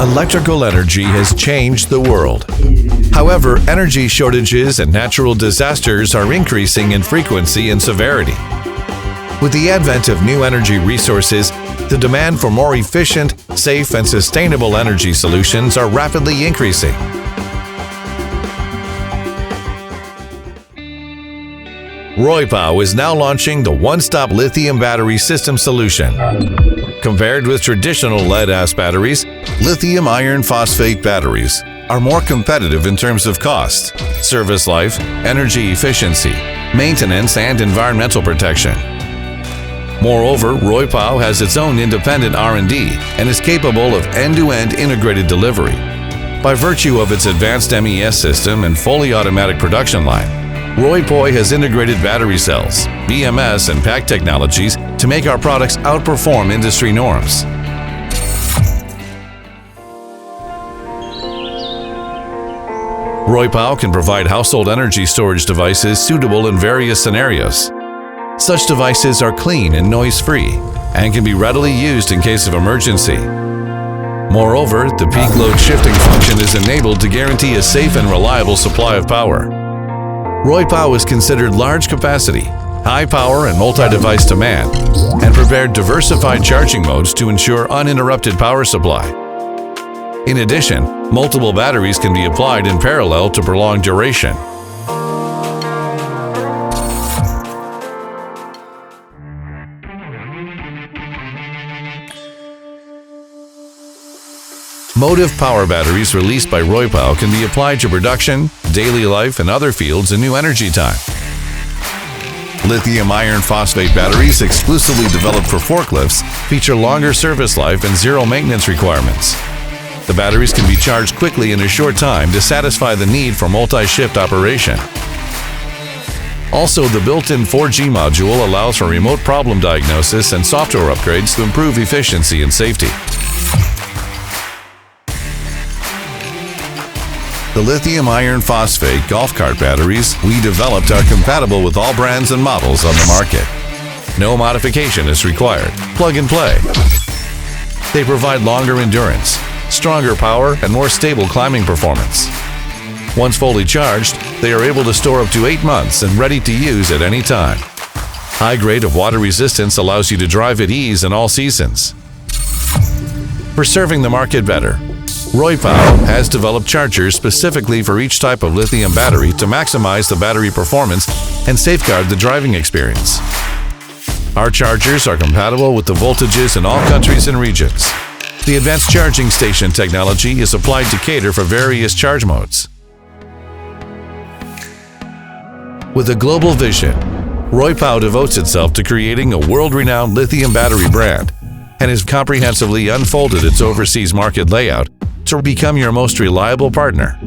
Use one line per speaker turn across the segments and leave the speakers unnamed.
Electrical energy has changed the world. However, energy shortages and natural disasters are increasing in frequency and severity. With the advent of new energy resources, the demand for more efficient, safe, and sustainable energy solutions are rapidly increasing. RoyPow is now launching the one-stop lithium battery system solution. Compared with traditional lead-acid batteries, lithium iron phosphate batteries are more competitive in terms of cost, service life, energy efficiency, maintenance, and environmental protection. Moreover, RoyPow has its own independent R&D and is capable of end-to-end integrated delivery. By virtue of its advanced MES system and fully automatic production line, RoyPow has integrated battery cells, BMS, and pack technologies to make our products outperform industry norms. RoyPow can provide household energy storage devices suitable in various scenarios. Such devices are clean and noise-free and can be readily used in case of emergency. Moreover, the peak load shifting function is enabled to guarantee a safe and reliable supply of power. RoyPow is considered large capacity, high power, and multi-device demand, and prepared diversified charging modes to ensure uninterrupted power supply. In addition, multiple batteries can be applied in parallel to prolong duration. Motive power batteries released by RoyPow can be applied to production, daily life, and other fields in new energy time. Lithium iron phosphate batteries, exclusively developed for forklifts, feature longer service life and zero maintenance requirements. The batteries can be charged quickly in a short time to satisfy the need for multi-shift operation. Also, the built-in 4G module allows for remote problem diagnosis and software upgrades to improve efficiency and safety. The lithium iron phosphate golf cart batteries we developed are compatible with all brands and models on the market. No modification is required. Plug and play. They provide longer endurance, stronger power, and more stable climbing performance. Once fully charged, they are able to store up to 8 months and ready to use at any time. High grade of water resistance allows you to drive at ease in all seasons. For serving the market better, RoyPow has developed chargers specifically for each type of lithium battery to maximize the battery performance and safeguard the driving experience. Our chargers are compatible with the voltages in all countries and regions. The advanced charging station technology is applied to cater for various charge modes. With a global vision, RoyPow devotes itself to creating a world-renowned lithium battery brand and has comprehensively unfolded its overseas market layout to become your most reliable partner.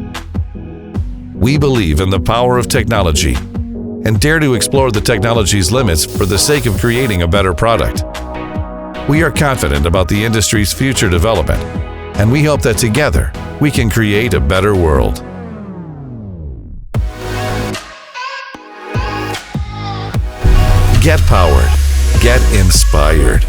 We believe in the power of technology and dare to explore the technology's limits for the sake of creating a better product. We are confident about the industry's future development, and we hope that together we can create a better world. Get powered. Get inspired.